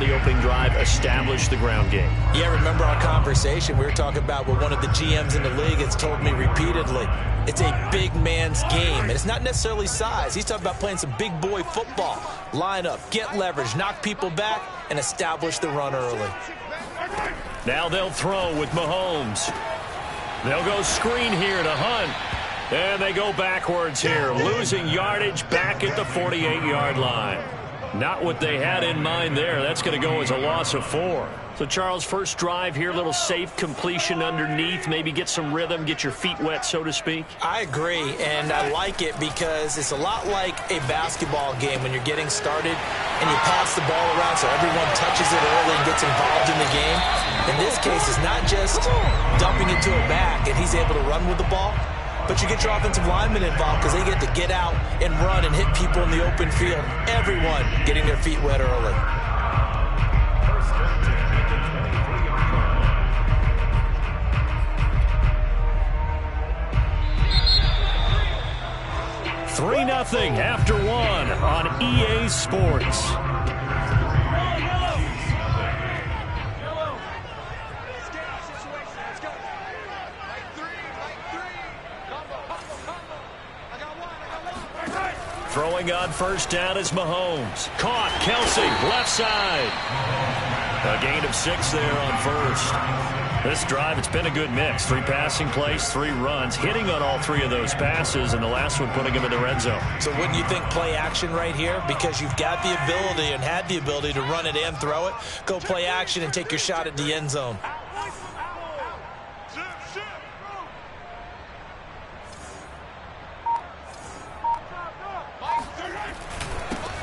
the opening drive, establish the ground game. Yeah, remember our conversation we were talking about what one of the GMs in the league has told me repeatedly. It's a big man's game, and it's not necessarily size. He's talking about playing some big boy football. Line up, get leverage, knock people back, and establish the run early. Now they'll throw with Mahomes. They'll go screen here to Hunt. And they go backwards here, losing yardage back at the 48-yard line. Not what they had in mind there. That's going to go as a loss of 4. So, Charles, first drive here, little safe completion underneath. Maybe get some rhythm, get your feet wet, so to speak. I agree, and I like it because it's a lot like a basketball game when you're getting started and you pass the ball around so everyone touches it early and gets involved in the game. In this case, it's not just dumping it to a back and he's able to run with the ball, but you get your offensive linemen involved because they get to get out and run and hit people in the open field. Everyone getting their feet wet early. Three 0 after 1 on EA Sports. Throwing on first down is Mahomes. Caught, Kelsey, left side. A gain of 6 there on first. This drive, it's been a good mix. 3 passing plays, 3 runs, hitting on all 3 of those passes, and the last one putting him in the red zone. So wouldn't you think play action right here? Because you've got the ability and had the ability to run it and throw it. Go play action and take your shot at the end zone.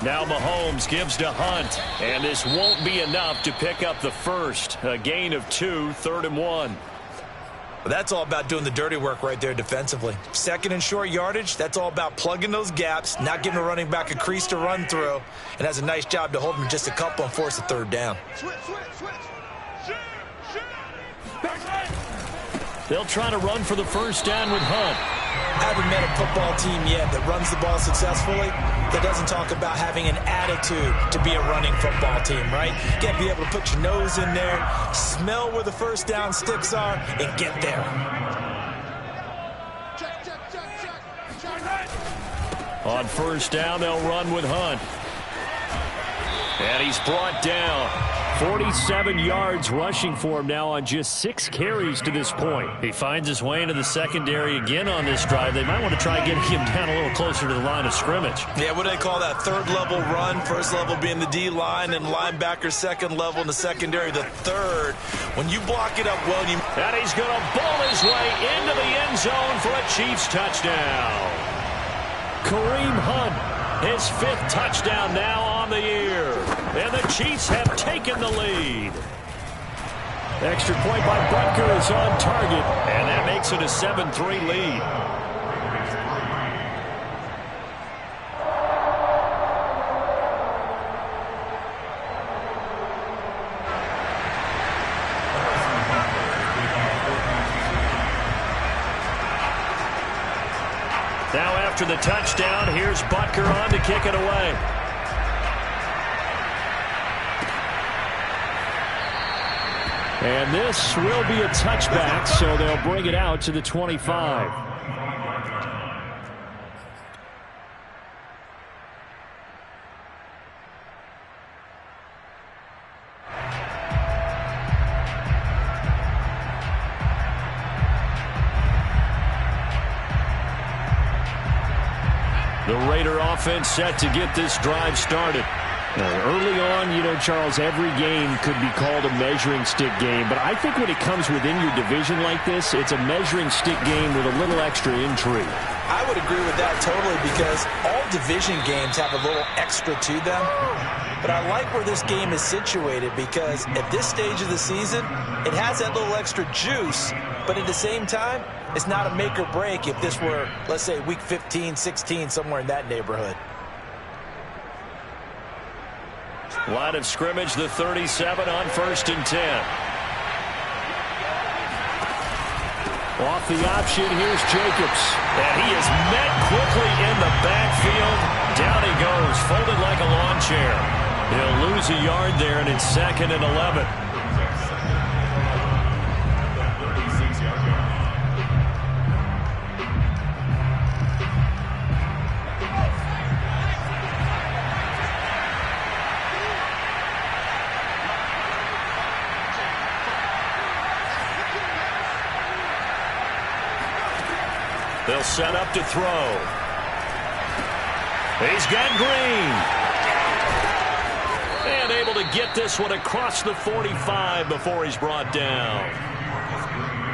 Now Mahomes gives to Hunt, and this won't be enough to pick up the first. A gain of 2, 3rd and 1. Well, that's all about doing the dirty work right there defensively. Second and short yardage, that's all about plugging those gaps, not giving a running back a crease to run through, and has a nice job to hold him just a couple and force a 3rd down. They'll try to run for the first down with Hunt. I haven't met a football team yet that runs the ball successfully that doesn't talk about having an attitude to be a running football team, right? You got to be able to put your nose in there, smell where the first down sticks are, and get there. On first down, they'll run with Hunt. And he's brought down. 47 yards rushing for him now on just 6 carries to this point. He finds his way into the secondary again on this drive. They might want to try getting him down a little closer to the line of scrimmage. Yeah, what do they call that? 3rd level run, 1st level being the D-line, and linebacker 2nd level in the secondary, the 3rd. When you block it up well, you... And he's going to bowl his way into the end zone for a Chiefs touchdown. Kareem Hunt, his 5th touchdown now on the year. And the Chiefs have taken the lead. Extra point by Butker is on target, and that makes it a 7-3 lead. Now after the touchdown, here's Butker on to kick it away. And this will be a touchback, so they'll bring it out to the 25. The Raider offense set to get this drive started. Early on, you know, Charles, every game could be called a measuring stick game. But I think when it comes within your division like this, it's a measuring stick game with a little extra intrigue. I would agree with that totally because all division games have a little extra to them. But I like where this game is situated because at this stage of the season, it has that little extra juice. But at the same time, it's not a make or break if this were, let's say, week 15, 16, somewhere in that neighborhood. Line of scrimmage, the 37 on 1st and 10. Off the option, here's Jacobs. And he is met quickly in the backfield. Down he goes, folded like a lawn chair. He'll lose a yard there, and it's 2nd and 11. They'll set up to throw. He's got Green. And able to get this one across the 45 before he's brought down.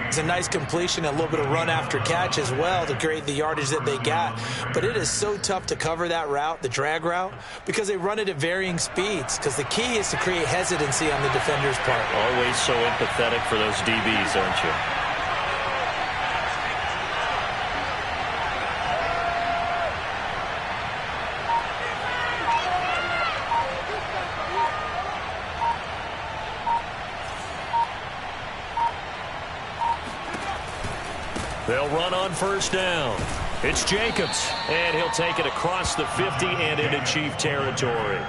It's a nice completion, a little bit of run after catch as well to create the yardage that they got. But it is so tough to cover that route, the drag route, because they run it at varying speeds. Because the key is to create hesitancy on the defender's part. Always so empathetic for those DBs, aren't you? They'll run on first down. It's Jacobs, and he'll take it across the 50 and into Chief territory.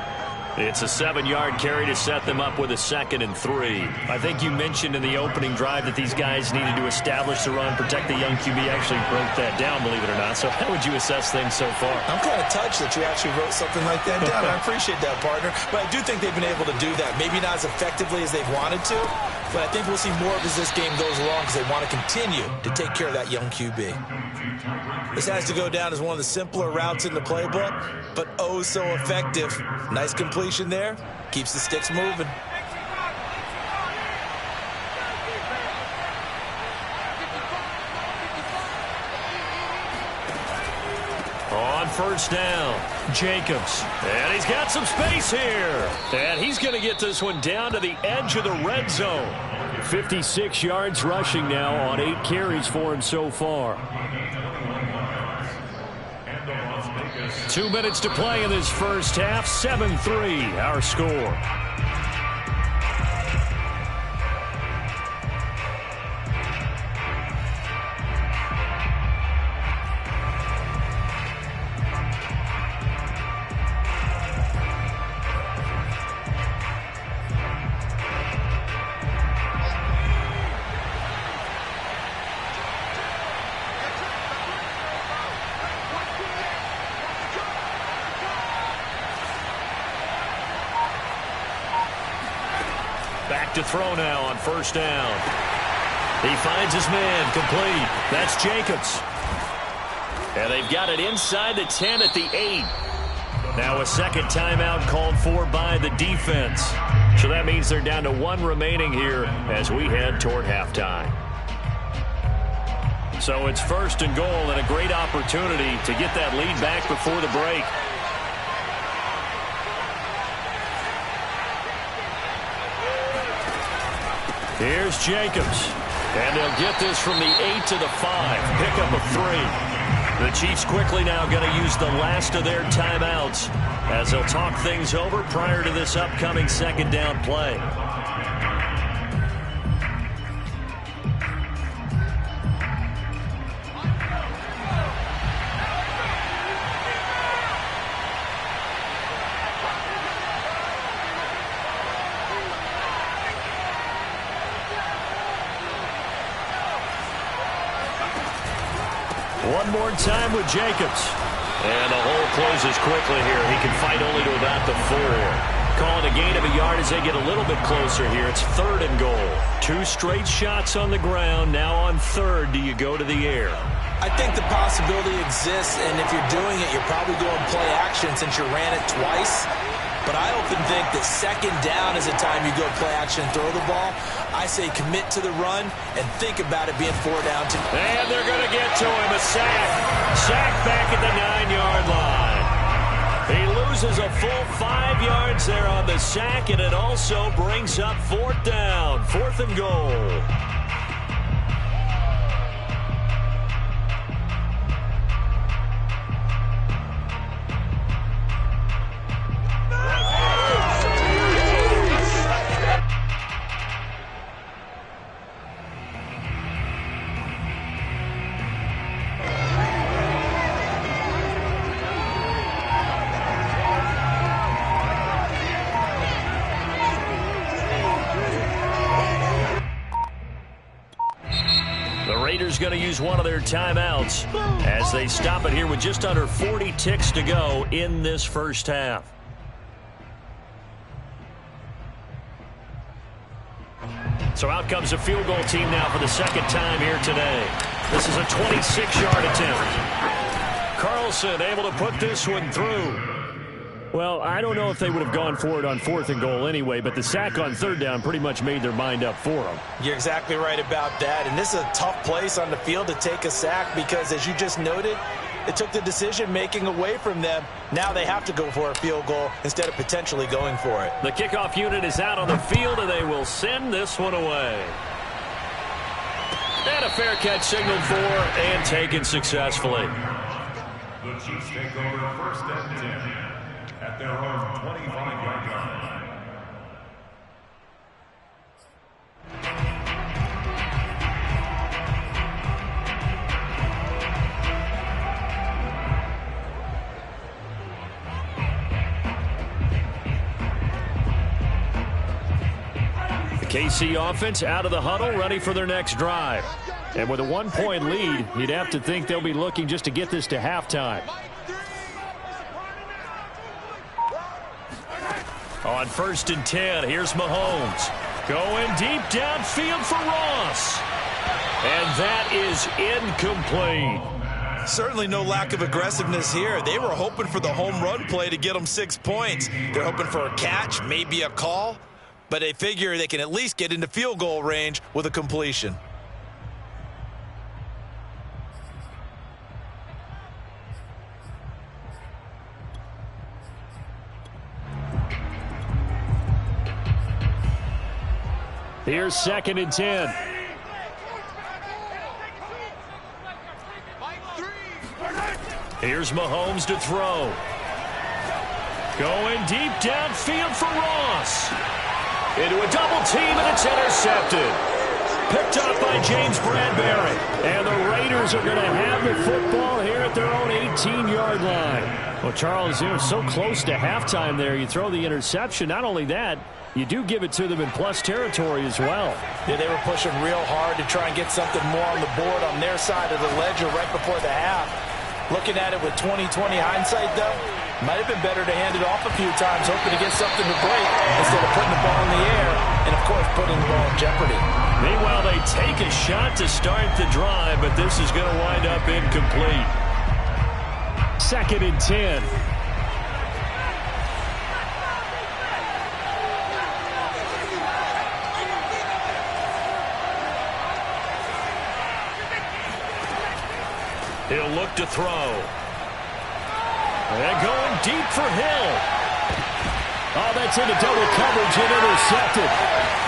It's a 7-yard carry to set them up with a 2nd and 3. I think you mentioned in the opening drive that these guys needed to establish the run, protect the young QB. Actually broke that down, believe it or not. So how would you assess things so far? I'm kind of touched that you actually wrote something like that down. I appreciate that, partner. But I do think they've been able to do that. Maybe not as effectively as they've wanted to, but I think we'll see more of as this game goes along because they want to continue to take care of that young QB. This has to go down as one of the simpler routes in the playbook, but oh so effective. Nice completion there. Keeps the sticks moving. On first down, Jacobs. And he's got some space here. And he's going to get this one down to the edge of the red zone. 56 yards rushing now on 8 carries for him so far. 2 minutes to play in this first half. 7-3 our score. Back to throw now on first down. He finds his man, complete. That's Jacobs. And they've got it inside the 10 at the 8. Now a second timeout called for by the defense. So that means they're down to 1 remaining here as we head toward halftime. So it's first and goal and a great opportunity to get that lead back before the break. Here's Jacobs. And they'll get this from the 8 to the 5. Pickup of 3. The Chiefs quickly now going to use the last of their timeouts as they'll talk things over prior to this upcoming second down play. One more time with Jacobs. And the hole closes quickly here. He can fight only to about the 4. Calling a gain of a yard as they get a little bit closer here. It's 3rd and goal. 2 straight shots on the ground. Now on 3rd, do you go to the air? I think the possibility exists, and if you're doing it, you're probably going play action since you ran it twice. But I often think that second down is the time you go play action and throw the ball. I say commit to the run and think about it being 4 down. And they're going to get to him. A sack. Sack back at the 9-yard line. He loses a full 5 yards there on the sack, and it also brings up 4th down. 4th and goal. Raiders going to use one of their timeouts as they stop it here with just under 40 ticks to go in this first half. So out comes a field goal team now for the second time here today. This is a 26-yard attempt. Carlson able to put this one through. Well, I don't know if they would have gone for it on 4th and goal anyway, but the sack on 3rd down pretty much made their mind up for them. You're exactly right about that, and this is a tough place on the field to take a sack because, as you just noted, it took the decision-making away from them. Now they have to go for a field goal instead of potentially going for it. The kickoff unit is out on the field, and they will send this one away. And a fair catch signaled for and taken successfully. The Chiefs take over 1st and 10 at their own 25-yard line. The KC offense out of the huddle, ready for their next drive. And with a 1-point lead, you'd have to think they'll be looking just to get this to halftime. On 1st and 10, here's Mahomes. Going deep downfield for Ross. And that is incomplete. Certainly no lack of aggressiveness here. They were hoping for the home run play to get them 6 points. They're hoping for a catch, maybe a call, but they figure they can at least get into field goal range with a completion. Here's 2nd and 10. Here's Mahomes to throw. Going deep downfield for Ross. Into a double team, and it's intercepted. Picked up by James Bradbury. And the Raiders are going to have the football here at their own 18-yard line. Well, Charles, they're so close to halftime there. You throw the interception. Not only that, you do give it to them in plus territory as well. Yeah, they were pushing real hard to try and get something more on the board on their side of the ledger right before the half. Looking at it with 20/20 hindsight, though, might have been better to hand it off a few times, hoping to get something to break instead of putting the ball in the air and, of course, putting the ball in jeopardy. Meanwhile, they take a shot to start the drive, but this is going to wind up incomplete. 2nd and 10. He'll look to throw. And going deep for Hill. Oh, that's into double coverage and intercepted.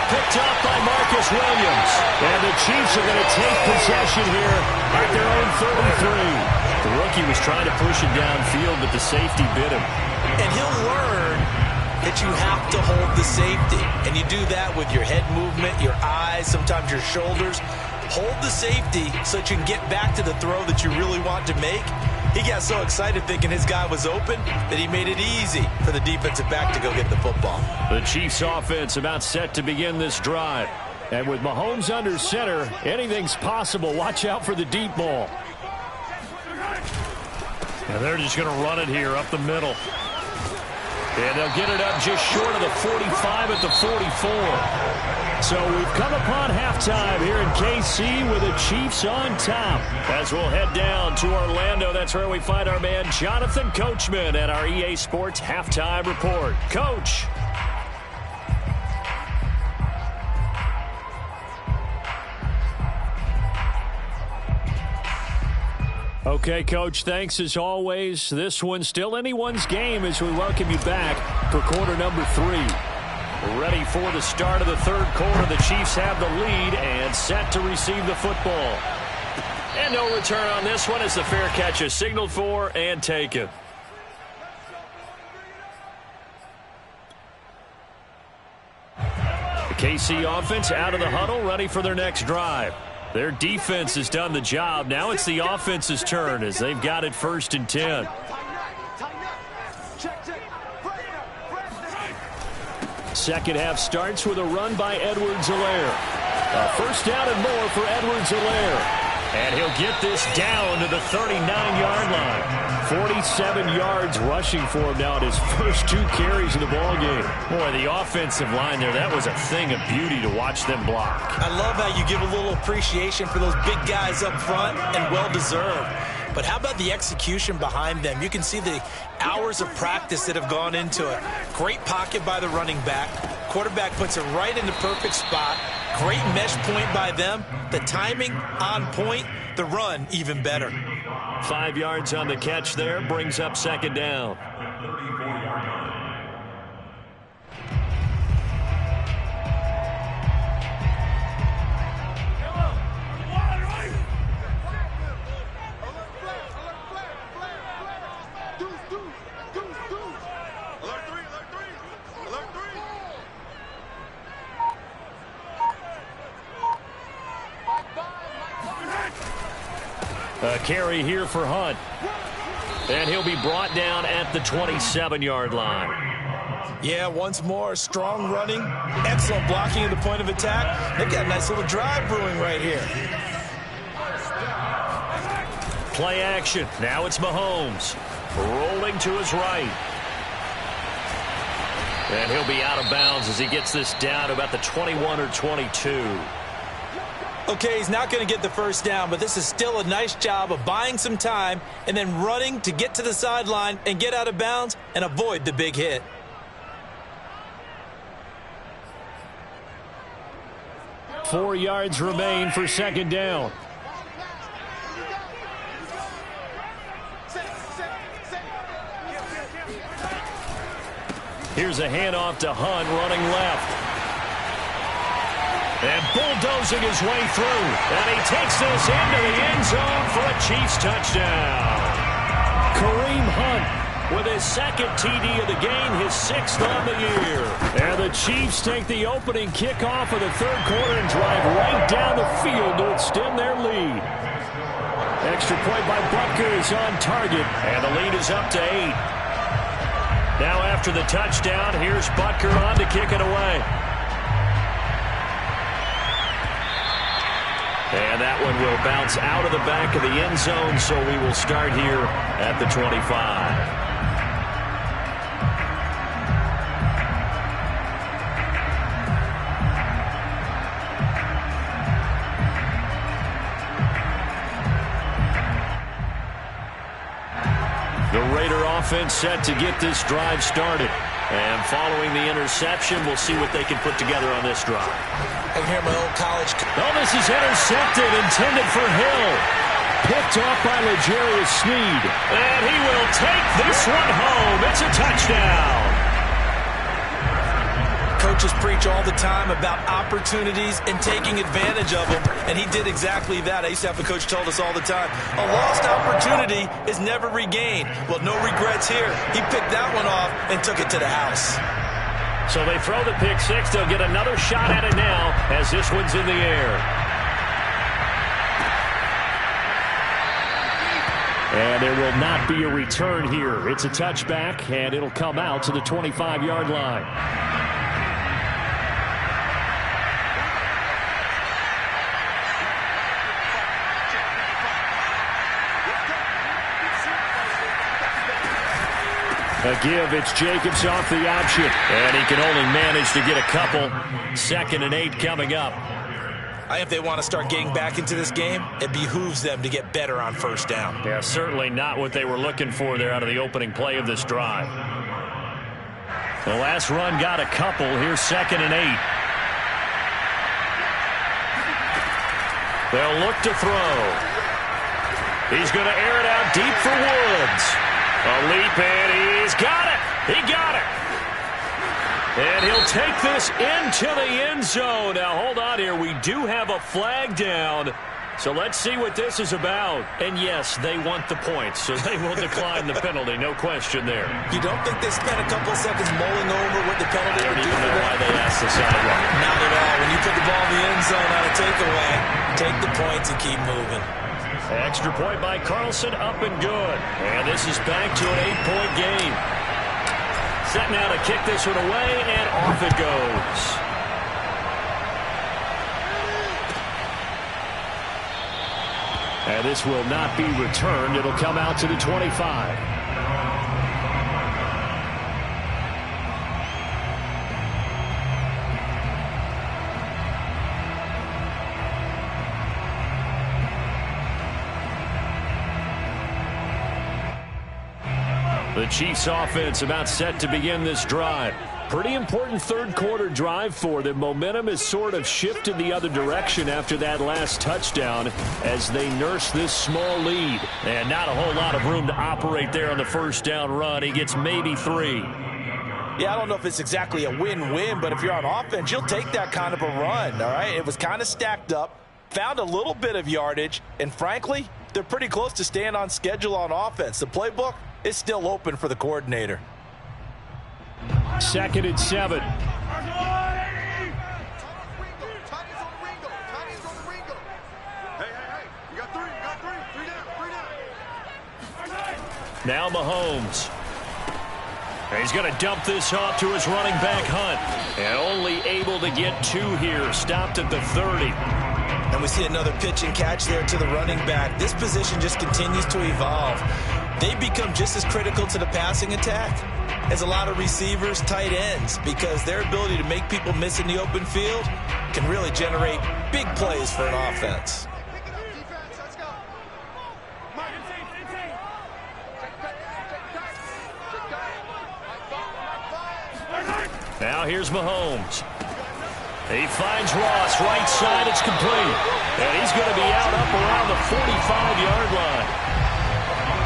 Picked up by Marcus Williams. And the Chiefs are going to take possession here at their own 33. The rookie was trying to push it downfield, but the safety bit him. And he'll learn that you have to hold the safety. And you do that with your head movement, your eyes, sometimes your shoulders. Hold the safety so that you can get back to the throw that you really want to make. He got so excited thinking his guy was open that he made it easy for the defensive back to go get the football. The Chiefs offense about set to begin this drive. And with Mahomes under center, anything's possible. Watch out for the deep ball. And they're just going to run it here up the middle. And they'll get it up just short of the 45 at the 44. So we've come upon halftime here in KC with the Chiefs on top. As we'll head down to Orlando, that's where we find our man Jonathan Coachman at our EA Sports Halftime Report. Coach. Okay, Coach, thanks as always. This one's still anyone's game as we welcome you back for quarter number 3. Ready for the start of the third quarter. The Chiefs have the lead and set to receive the football. And no return on this one as the fair catch is signaled for and taken. The KC offense out of the huddle, ready for their next drive. Their defense has done the job. Now it's the offense's turn as they've got it 1st and 10. Second half starts with a run by Edwards-Helaire. A first down and more for Edwards-Helaire. And he'll get this down to the 39-yard line. 47 yards rushing for him now at his first 2 carries in the ballgame. Boy, the offensive line there, that was a thing of beauty to watch them block. I love how you give a little appreciation for those big guys up front, and well-deserved. But how about the execution behind them? You can see the hours of practice that have gone into it. Great pocket by the running back. Quarterback puts it right in the perfect spot. Great mesh point by them. The timing on point. The run even better. 5 yards on the catch there. Brings up second down. A carry here for Hunt. And he'll be brought down at the 27-yard line. Yeah, once more, strong running, excellent blocking at the point of attack. They've got a nice little drive brewing right here. Play action. Now it's Mahomes. Rolling to his right. And he'll be out of bounds as he gets this down to about the 21 or 22. Okay, he's not going to get the first down, but this is still a nice job of buying some time and then running to get to the sideline and get out of bounds and avoid the big hit. Four yards remain for second down. Here's a handoff to Hunt running left. And bulldozing his way through. And he takes this into the end zone for a Chiefs touchdown. Kareem Hunt with his second TD of the game, his 6th on the year. And the Chiefs take the opening kickoff of the third quarter and drive right down the field to extend their lead. Extra point by Butker is on target. And the lead is up to 8. Now after the touchdown, here's Butker on to kick it away. And that one will bounce out of the back of the end zone, so we will start here at the 25. The Raider offense set to get this drive started. And following the interception, we'll see what they can put together on this drive. I can hear my old college. Oh, this is intercepted, intended for Hill. Picked off by L'Jarius Sneed. And he will take this one home. It's a touchdown. Coaches preach all the time about opportunities and taking advantage of them, and he did exactly that. I used to have a coach told us all the time, a lost opportunity is never regained. Well, no regrets here. He picked that one off and took it to the house. So they throw the pick six. They'll get another shot at it now as this one's in the air. And there will not be a return here. It's a touchback, and it'll come out to the 25-yard line. A give, it's Jacobs off the option. And he can only manage to get a couple. 2nd and 8 coming up. If they want to start getting back into this game, it behooves them to get better on first down. Yeah, certainly not what they were looking for there out of the opening play of this drive. The last run got a couple. Here's 2nd and 8. They'll look to throw. He's going to air it out deep for Woods. A leap, and he's got it. He got it. And he'll take this into the end zone. Now, hold on here. We do have a flag down. So let's see what this is about. And, yes, they want the points, so they will decline the penalty. No question there. You don't think they spent a couple seconds mulling over what the penalty would do for them? Why they asked the sideline. Not at all. When you put the ball in the end zone on a takeaway, take the points and keep moving. Extra point by Carlson, up and good. And this is back to an 8-point game. Set now to kick this one away, and off it goes. And this will not be returned. It'll come out to the 25. The Chiefs offense about set to begin this drive. Pretty important third quarter drive for them. Momentum has sort of shifted the other direction after that last touchdown as they nurse this small lead. And not a whole lot of room to operate there on the first down run. He gets maybe 3. Yeah, I don't know if it's exactly a win-win, but if you're on offense, you'll take that kind of a run, all right? It was kind of stacked up, found a little bit of yardage, and frankly, they're pretty close to staying on schedule on offense. The playbook is still open for the coordinator. 2nd and 7. Now Mahomes. He's going to dump this off to his running back Hunt. And only able to get 2 here. Stopped at the 30. And we see another pitch and catch there to the running back. This position just continues to evolve. They become just as critical to the passing attack as a lot of receivers, tight ends, because their ability to make people miss in the open field can really generate big plays for an offense. Now here's Mahomes. He finds Ross, right side, it's complete. And he's going to be out up around the 45-yard line.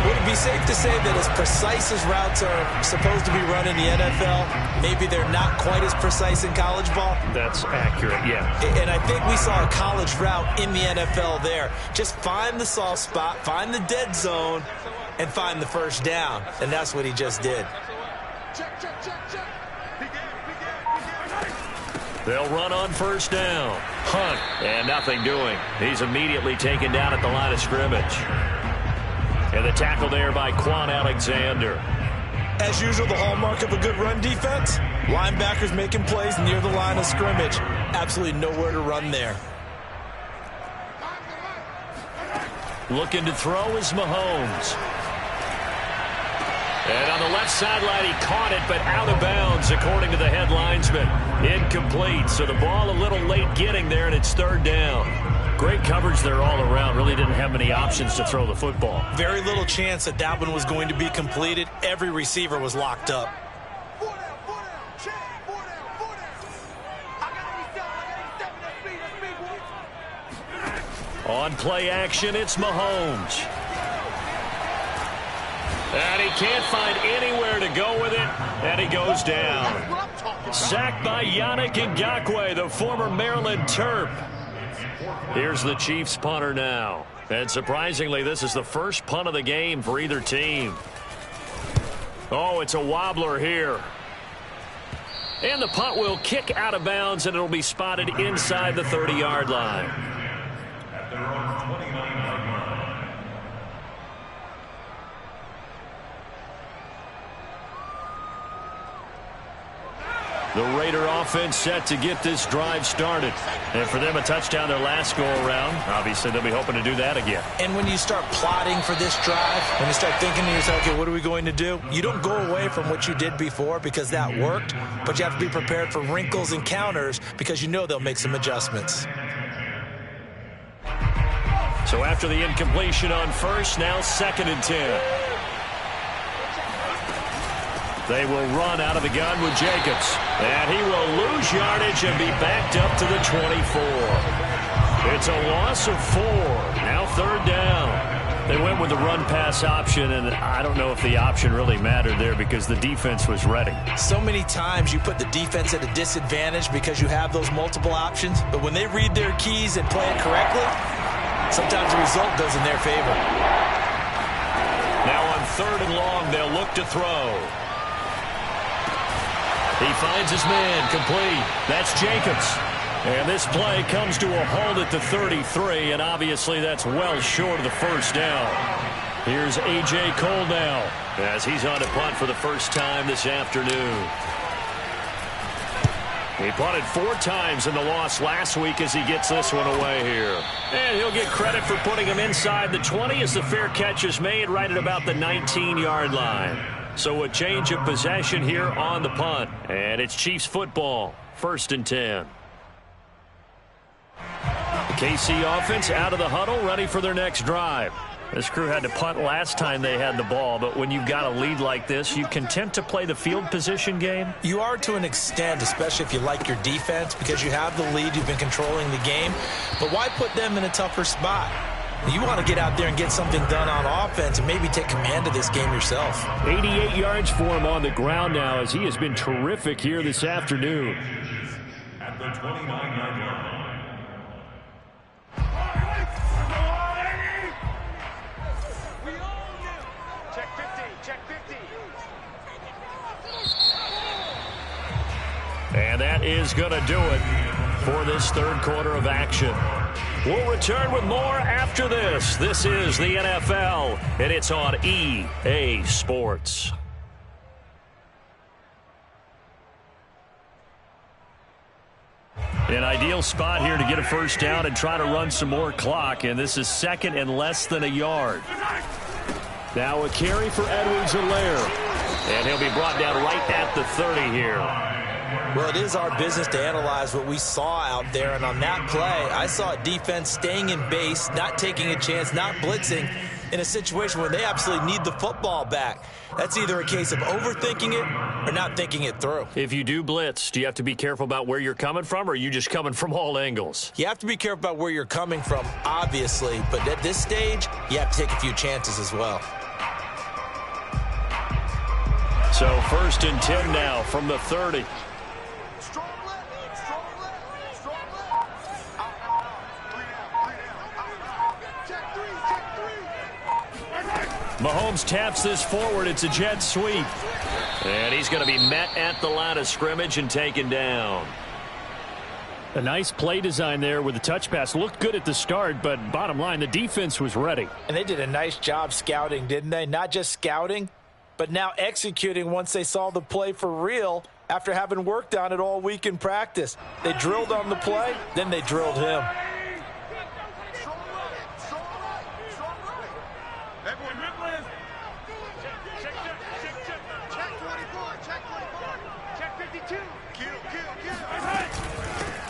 Would it be safe to say that as precise as routes are supposed to be run in the NFL, maybe they're not quite as precise in college ball? That's accurate, yeah. And I think we saw a college route in the NFL there. Just find the soft spot, find the dead zone, and find the first down. And that's what he just did. They'll run on first down. Hunt, and nothing doing. He's immediately taken down at the line of scrimmage. And the tackle there by Quan Alexander. As usual, the hallmark of a good run defense, linebackers making plays near the line of scrimmage. Absolutely nowhere to run there. Looking to throw is Mahomes. And on the left sideline, he caught it, but out of bounds, according to the head linesman. Incomplete, so the ball a little late getting there, and it's 3rd down. Great coverage there all around. Really didn't have many options to throw the football. Very little chance that that one was going to be completed. Every receiver was locked up. On play action, it's Mahomes. And he can't find anywhere to go with it, and he goes down. Sacked by Yannick Ngakoue, the former Maryland Terp. Here's the Chiefs punter now. And surprisingly, this is the first punt of the game for either team. Oh, it's a wobbler here. And the punt will kick out of bounds, and it'll be spotted inside the 30-yard line. At their own 29-yard line. The Raider offense set to get this drive started. And for them, a touchdown their last go-around. Obviously, they'll be hoping to do that again. And when you start plotting for this drive, when you start thinking to yourself, okay, what are we going to do? You don't go away from what you did before because that worked, but you have to be prepared for wrinkles and counters because you know they'll make some adjustments. So after the incompletion on first, now 2nd and 10. They will run out of the gun with Jacobs. And he will lose yardage and be backed up to the 24. It's a loss of 4. Now 3rd down. They went with the run-pass option, and I don't know if the option really mattered there because the defense was ready. So many times you put the defense at a disadvantage because you have those multiple options. But when they read their keys and play it correctly, sometimes the result goes in their favor. Now on 3rd and long, they'll look to throw. He finds his man, complete. That's Jacobs. And this play comes to a halt at the 33, and obviously that's well short of the first down. Here's A.J. Cole now as he's on a punt for the first time this afternoon. He punted 4 times in the loss last week as he gets this one away here. And he'll get credit for putting him inside the 20 as the fair catch is made right at about the 19-yard line. So a change of possession here on the punt. And it's Chiefs football, 1st and 10. The KC offense out of the huddle, ready for their next drive. This crew had to punt last time they had the ball, but when you've got a lead like this, you content to play the field position game? You are to an extent, especially if you like your defense, because you have the lead, you've been controlling the game. But why put them in a tougher spot? You want to get out there and get something done on offense and maybe take command of this game yourself. 88 yards for him on the ground now as he has been terrific here this afternoon. At the 29-yard line. And that is going to do it for this 3rd quarter of action. We'll return with more after this. This is the NFL, and it's on EA Sports. An ideal spot here to get a first down and try to run some more clock, and this is 2nd and less than a yard. Now a carry for Edwards-Helaire, and he'll be brought down right at the 30 here. Well, it is our business to analyze what we saw out there, and on that play, I saw a defense staying in base, not taking a chance, not blitzing in a situation where they absolutely need the football back. That's either a case of overthinking it or not thinking it through. If you do blitz, do you have to be careful about where you're coming from, or are you just coming from all angles? You have to be careful about where you're coming from, obviously, but at this stage, you have to take a few chances as well. So 1st and 10 now from the 30. Mahomes taps this forward. It's a jet sweep. And he's going to be met at the line of scrimmage and taken down. A nice play design there with the touch pass. Looked good at the start, but bottom line, the defense was ready. And they did a nice job scouting, didn't they? Not just scouting, but now executing once they saw the play for real after having worked on it all week in practice. They drilled on the play, then they drilled him.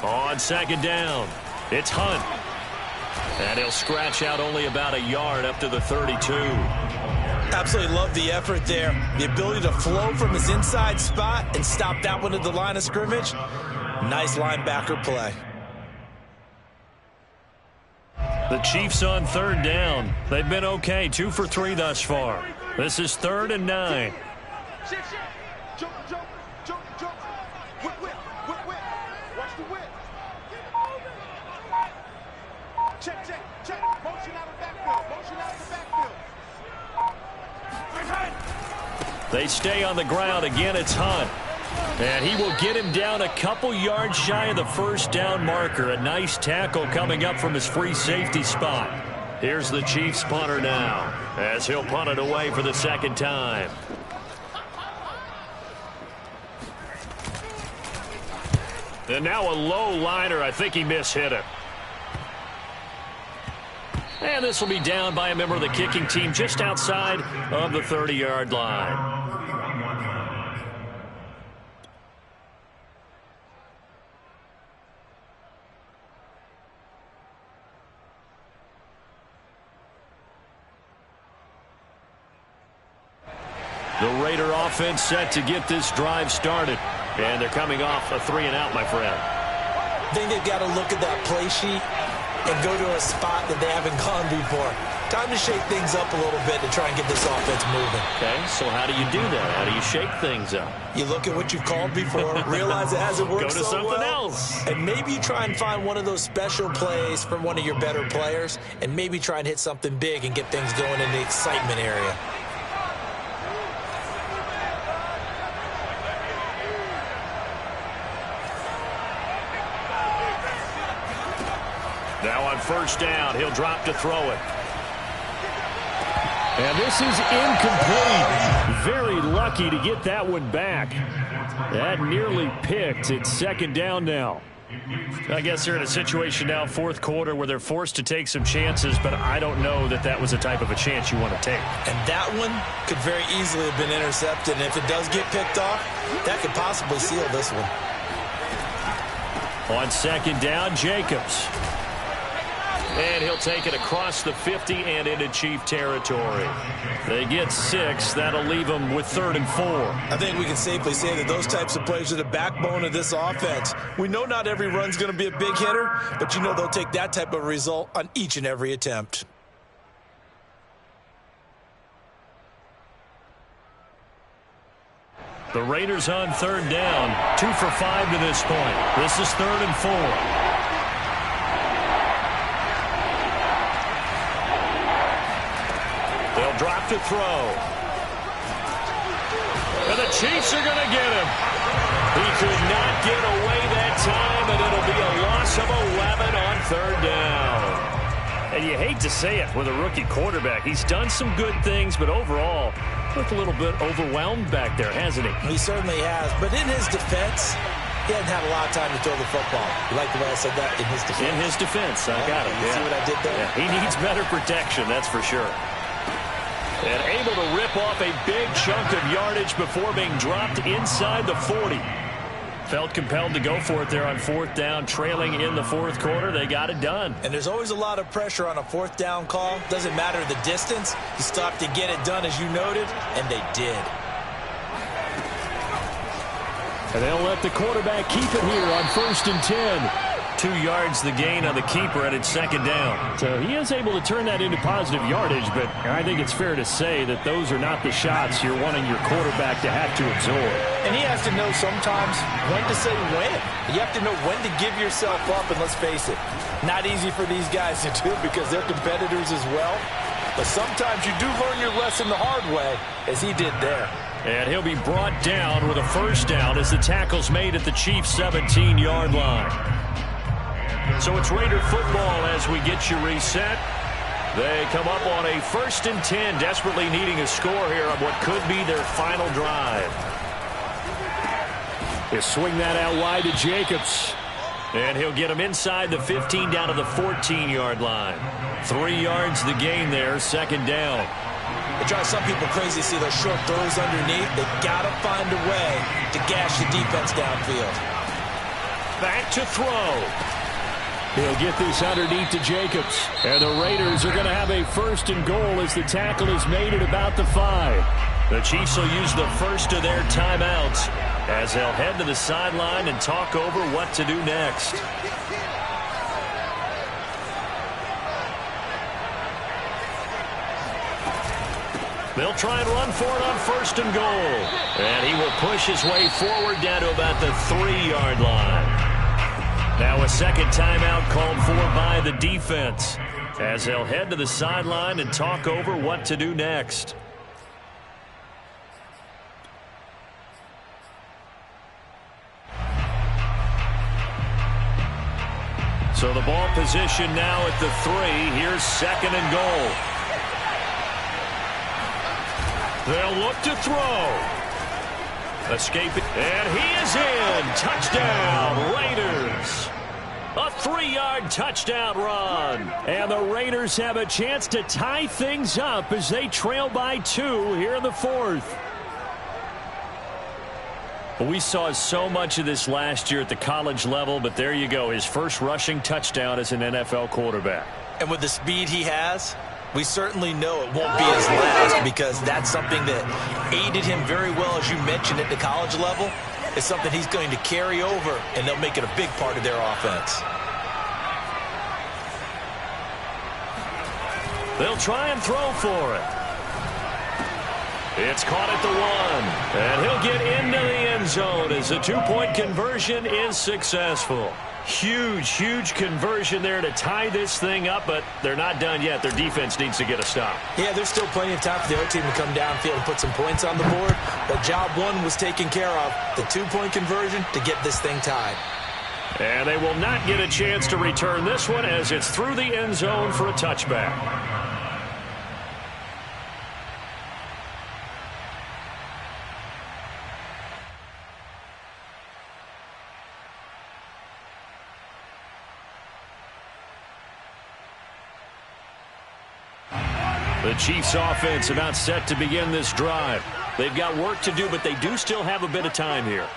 On 2nd down, it's Hunt. And he'll scratch out only about a yard up to the 32. Absolutely love the effort there. The ability to flow from his inside spot and stop that one at the line of scrimmage. Nice linebacker play. The Chiefs on 3rd down. They've been okay, 2 for 3 thus far. This is 3rd and 9. They stay on the ground. Again, it's Hunt. And he will get him down a couple yards shy of the first down marker. A nice tackle coming up from his free safety spot. Here's the Chiefs punter now as he'll punt it away for the 2nd time. And now a low liner. I think he mishit it. And this will be down by a member of the kicking team just outside of the 30-yard line. The Raider offense set to get this drive started. And they're coming off a 3-and-out, my friend. I think they've got to look at that play sheet and go to a spot that they haven't gone before. Time to shake things up a little bit to try and get this offense moving. Okay, so how do you do that? How do you shake things up? You look at what you've called before, realize it hasn't worked so well. Go to something else. And maybe you try and find one of those special plays from one of your better players, and maybe try and hit something big and get things going in the excitement area. Now on 1st down, he'll drop to throw it. And this is incomplete. Very lucky to get that one back. That nearly picked. It's second down now. I guess they're in a situation now, fourth quarter, where they're forced to take some chances, but I don't know that that was the type of a chance you want to take. And that one could very easily have been intercepted, and if it does get picked off, that could possibly seal this one. On second down, Jacobs. And he'll take it across the 50 and into Chief territory. They get 6. That'll leave them with 3rd and 4. I think we can safely say that those types of plays are the backbone of this offense. We know not every run's going to be a big hitter, but you know they'll take that type of result on each and every attempt. The Raiders on 3rd down. 2 for 5 to this point. This is 3rd and 4. They'll drop to throw. And the Chiefs are going to get him. He could not get away that time, and it'll be a loss of 11 on 3rd down. And you hate to say it with a rookie quarterback. He's done some good things, but overall, looked a little bit overwhelmed back there, hasn't he? He certainly has. But in his defense, he hadn't had a lot of time to throw the football. You like the way I said that? In his defense. In his defense. I got it. You see what I did there? Yeah, he needs better protection, that's for sure. And able to rip off a big chunk of yardage before being dropped inside the 40. Felt compelled to go for it there on 4th down, trailing in the 4th quarter. They got it done. And there's always a lot of pressure on a 4th down call. Doesn't matter the distance. You stop to get it done, as you noted, and they did. And they'll let the quarterback keep it here on 1st and 10. 2 yards the gain on the keeper, and it's 2nd down. So he is able to turn that into positive yardage, but I think it's fair to say that those are not the shots you're wanting your quarterback to have to absorb. And he has to know sometimes when to say when. You have to know when to give yourself up, and let's face it, not easy for these guys to do because they're competitors as well. But sometimes you do learn your lesson the hard way, as he did there. And he'll be brought down with a 1st down as the tackle's made at the Chiefs' 17-yard line. So it's Raider football as we get you reset. They come up on a 1st and 10, desperately needing a score here on what could be their final drive. They swing that out wide to Jacobs. And he'll get him inside the 15 down to the 14-yard line. 3 yards the gain there, 2nd down. It drives some people crazy to see those short throws underneath. They got to find a way to gash the defense downfield. Back to throw. He'll get this underneath to Jacobs. And the Raiders are going to have a 1st and goal as the tackle is made at about the 5. The Chiefs will use the first of their timeouts as they'll head to the sideline and talk over what to do next. They'll try and run for it on 1st and goal. And he will push his way forward down to about the 3-yard line. Now a second timeout called for by the defense as they'll head to the sideline and talk over what to do next. So the ball position now at the 3. Here's 2nd and goal. They'll look to throw. Escaping, and he is in. Touchdown, Raiders. A 3-yard touchdown run. And the Raiders have a chance to tie things up as they trail by 2 here in the 4th. We saw so much of this last year at the college level, but there you go. His first rushing touchdown as an NFL quarterback. And with the speed he has, we certainly know it won't be his last because that's something that aided him very well, as you mentioned, at the college level. It's something he's going to carry over, and they'll make it a big part of their offense. They'll try and throw for it. It's caught at the 1, and he'll get into the end zone as the 2-point conversion is successful. Huge conversion there to tie this thing up, but they're not done yet. Their defense needs to get a stop. Yeah, there's still plenty of time for the other team to come downfield and put some points on the board, but job 1 was taken care of. The 2-point conversion to get this thing tied. And they will not get a chance to return this one as it's through the end zone for a touchback. The Chiefs offense about set to begin this drive. They've got work to do, but they do still have a bit of time here.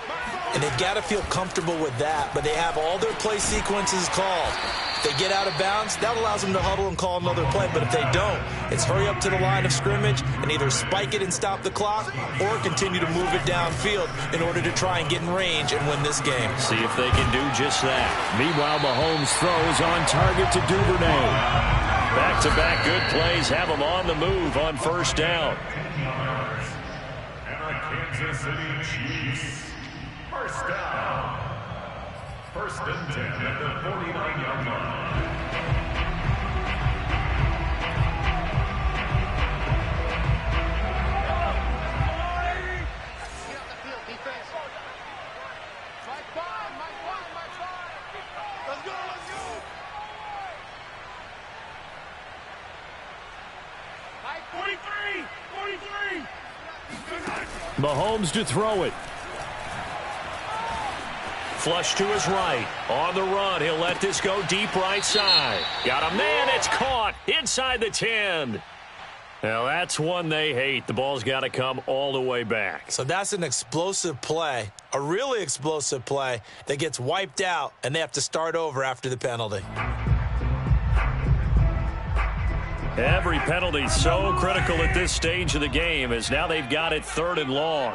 And they've got to feel comfortable with that, but they have all their play sequences called. If they get out of bounds, that allows them to huddle and call another play. But if they don't, it's hurry up to the line of scrimmage and either spike it and stop the clock or continue to move it downfield in order to try and get in range and win this game. See if they can do just that. Meanwhile, Mahomes throws on target to Duvernay. Back-to-back good plays have them on the move on first down. And our Kansas City Chiefs. First down. First and 10 at the 49-yard line. Mahomes to throw it. Flush to his right. On the run, he'll let this go deep right side. Got a man, it's caught inside the 10. Now that's one they hate. The ball's got to come all the way back. So that's an explosive play, a really explosive play that gets wiped out, and they have to start over after the penalty. Every penalty so critical at this stage of the game, as now they've got it 3rd and long.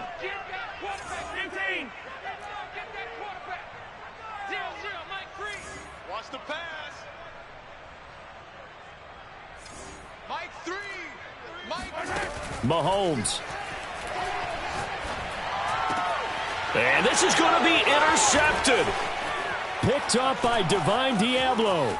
Watch the pass. Mike 3. Mahomes. And this is going to be intercepted. Picked up by Divine Diablo.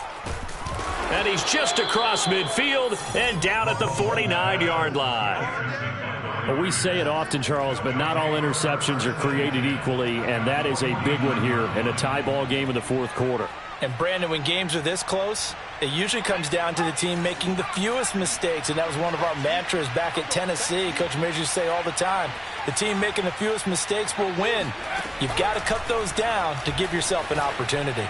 And he's just across midfield and down at the 49-yard line. Well, we say it often, Charles, but not all interceptions are created equally, and that is a big one here in a tie ball game in the 4th quarter. And, Brandon, when games are this close, it usually comes down to the team making the fewest mistakes, and that was one of our mantras back at Tennessee. Coach Mears used to say all the time, the team making the fewest mistakes will win. You've got to cut those down to give yourself an opportunity.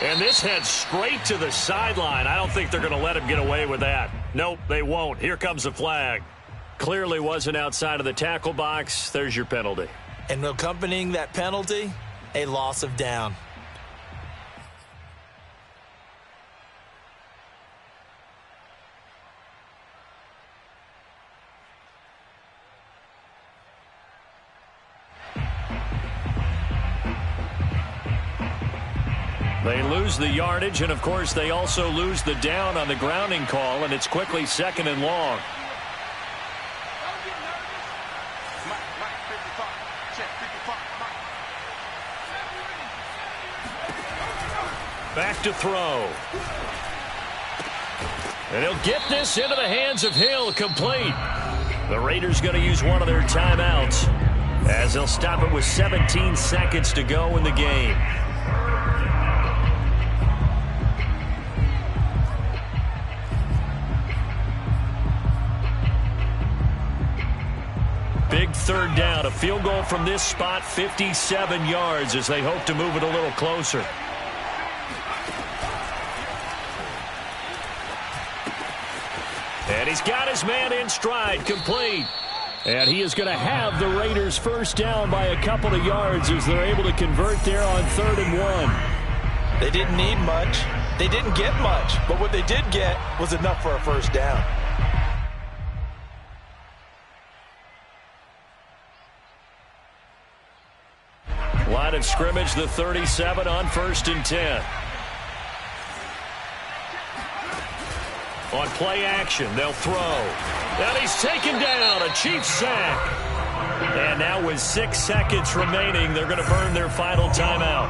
And this heads straight to the sideline. I don't think they're going to let him get away with that. Nope, they won't. Here comes the flag. Clearly wasn't outside of the tackle box. There's your penalty. And accompanying that penalty, a loss of down. They lose the yardage, and, of course, they also lose the down on the grounding call, and it's quickly 2nd and long. Back to throw. And he'll get this into the hands of Hill, complete. The Raiders going to use one of their timeouts as they'll stop it with 17 seconds to go in the game. Big 3rd down, a field goal from this spot, 57 yards as they hope to move it a little closer. And he's got his man in stride, complete. And he is going to have the Raiders first down by a couple of yards as they're able to convert there on 3rd and 1. They didn't need much. They didn't get much. But what they did get was enough for a first down. Line of scrimmage, the 37 on 1st and 10. On play action, they'll throw. And he's taken down, a Chiefs sack. And now with 6 seconds remaining, they're going to burn their final timeout.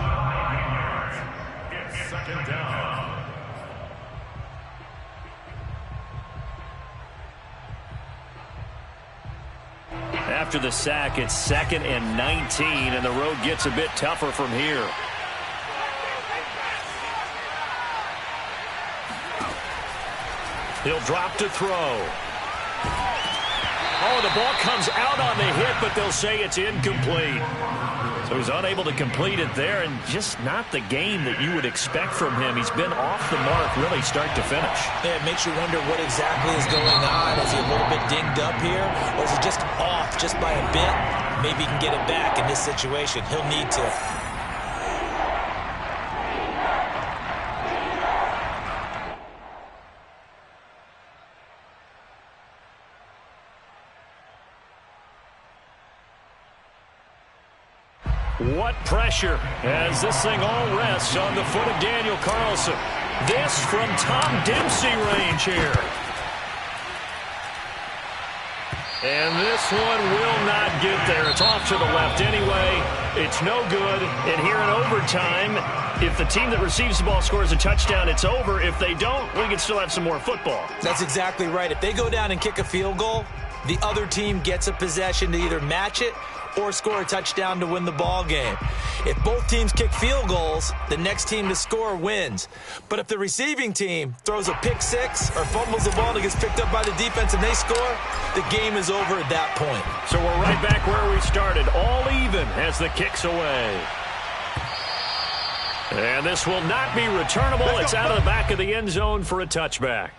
It's 2nd down. After the sack, it's 2nd and 19, and the road gets a bit tougher from here. He'll drop to throw. Oh, the ball comes out on the hit, but they'll say it's incomplete. He was unable to complete it there, and just not the game that you would expect from him. He's been off the mark really start to finish. Yeah, it makes you wonder what exactly is going on. Is he a little bit dinged up here, or is he just off just by a bit? Maybe he can get it back in this situation. He'll need to. What pressure as this thing all rests on the foot of Daniel Carlson. This from Tom Dempsey range here. And this one will not get there. It's off to the left anyway. It's no good. And here in overtime, if the team that receives the ball scores a touchdown, it's over. If they don't, we can still have some more football. That's exactly right. If they go down and kick a field goal, the other team gets a possession to either match it or score a touchdown to win the ball game. If both teams kick field goals, the next team to score wins. But if the receiving team throws a pick six or fumbles the ball and it gets picked up by the defense and they score, the game is over at that point. So we're right back where we started, all even as the kick's away. And this will not be returnable. It's out of the back of the end zone for a touchback.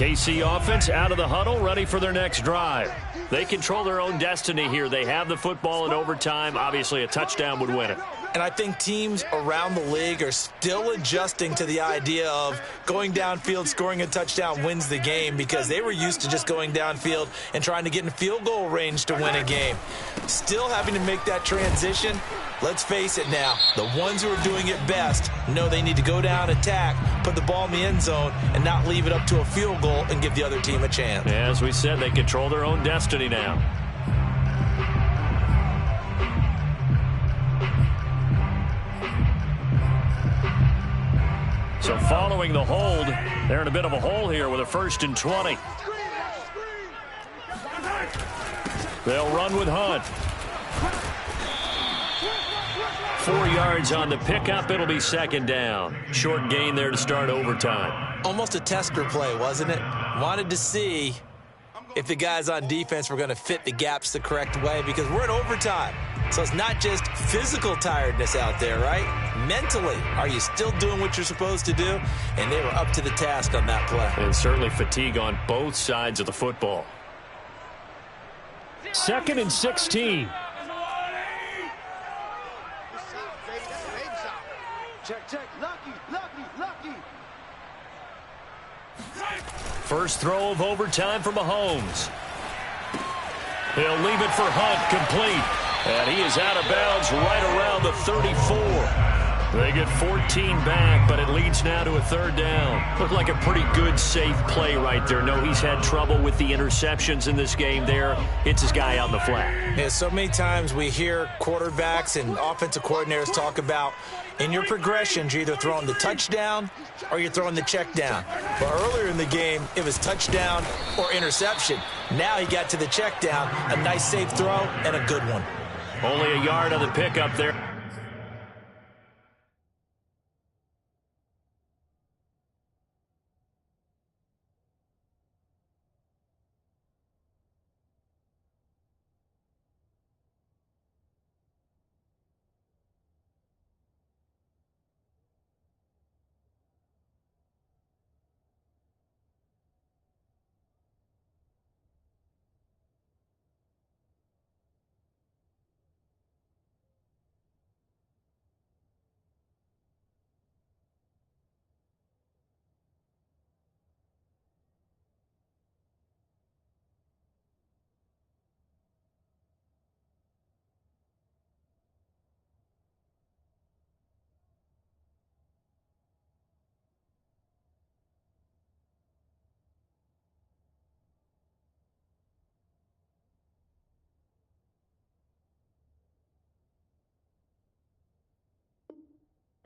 KC offense out of the huddle, ready for their next drive. They control their own destiny here. They have the football in overtime. Obviously, a touchdown would win it. And I think teams around the league are still adjusting to the idea of going downfield, scoring a touchdown wins the game, because they were used to just going downfield and trying to get in field goal range to win a game. Still having to make that transition. Let's face it now, the ones who are doing it best know they need to go down, attack, put the ball in the end zone, and not leave it up to a field goal and give the other team a chance. As we said, they control their own destiny now. So following the hold, they're in a bit of a hole here with a 1st and 20. They'll run with Hunt. 4 yards on the pickup. It'll be 2nd down. Short gain there to start overtime. Almost a tester play, wasn't it? Wanted to see if the guys on defense were going to fit the gaps the correct way, because we're in overtime. So it's not just physical tiredness out there, right? Mentally, are you still doing what you're supposed to do? And they were up to the task on that play. And certainly fatigue on both sides of the football. 2nd and 16. Check. Lucky. First throw of overtime for Mahomes. He'll leave it for Hunt, complete. And he is out of bounds right around the 34. They get 14 back, but it leads now to a 3rd down. Looked like a pretty good, safe play right there. No, he's had trouble with the interceptions in this game there. Hits his guy out in the flat. Yeah, so many times we hear quarterbacks and offensive coordinators talk about in your progressions, you're either throwing the touchdown or you're throwing the check down. But earlier in the game, it was touchdown or interception. Now he got to the check down, a nice safe throw and a good one. Only a yard on the pickup there.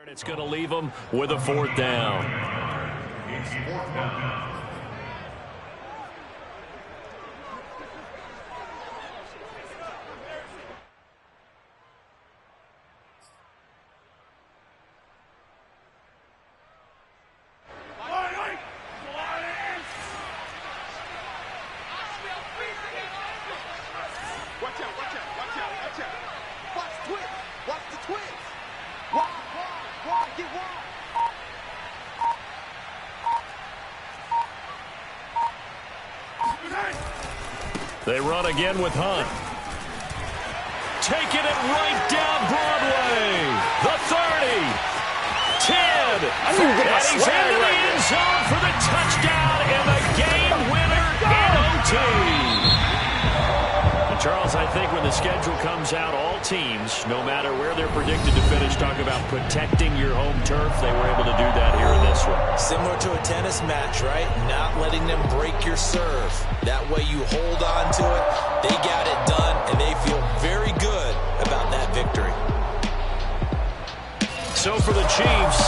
It's going to leave them with a 4th down. It's 4th down. They run again with Hunt. Taking it right down Broadway. The 30. 10. And he's into the end zone for the touchdown and the game winner in OT. And Charles, I think when the schedule comes out, all teams, no matter where they're predicted to finish, talk about protecting your home turf. They were able to do that here in this one. Similar to a tennis match, right? Not letting them break your serve. That way you hold on to it. They got it done, and they feel very good about that victory. So for the Chiefs,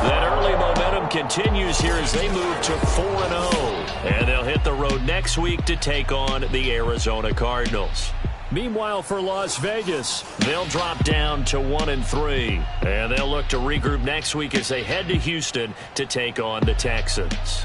that early momentum continues here as they move to 4-0. And they'll hit the road next week to take on the Arizona Cardinals. Meanwhile, for Las Vegas, they'll drop down to 1-3. And they'll look to regroup next week as they head to Houston to take on the Texans.